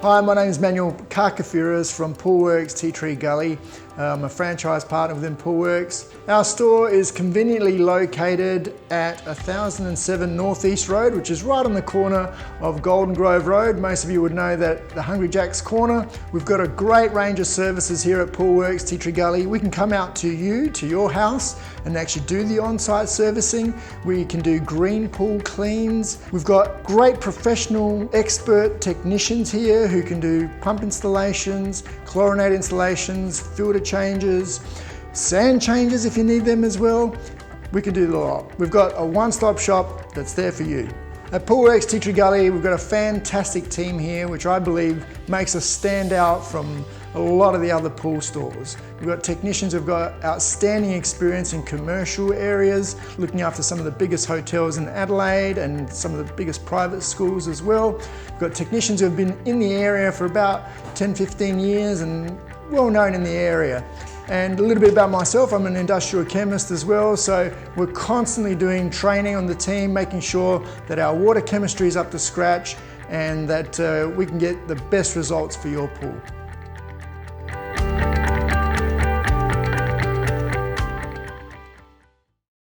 Hi, my name is Manuel from Poolwerx, Tea Tree Gully. I'm a franchise partner within Poolwerx. Our store is conveniently located at 1007 North East Road, which is right on the corner of Golden Grove Road. Most of you would know that the Hungry Jack's corner. We've got a great range of services here at Poolwerx, Tea Tree Gully. We can come out to you, to your house, and actually do the on-site servicing. We can do green pool cleans. We've got great professional expert technicians here who can do pump installations, chlorinate installations, filter changes, sand changes if you need them as well. We can do the lot. We've got a one-stop shop that's there for you. At Poolwerx Tea Tree Gully, we've got a fantastic team here, which I believe makes us stand out from a lot of the other pool stores. We've got technicians who've got outstanding experience in commercial areas, looking after some of the biggest hotels in Adelaide and some of the biggest private schools as well. We've got technicians who have been in the area for about 10, 15 years and well known in the area. And a little bit about myself, I'm an industrial chemist as well, so we're constantly doing training on the team, making sure that our water chemistry is up to scratch and that we can get the best results for your pool.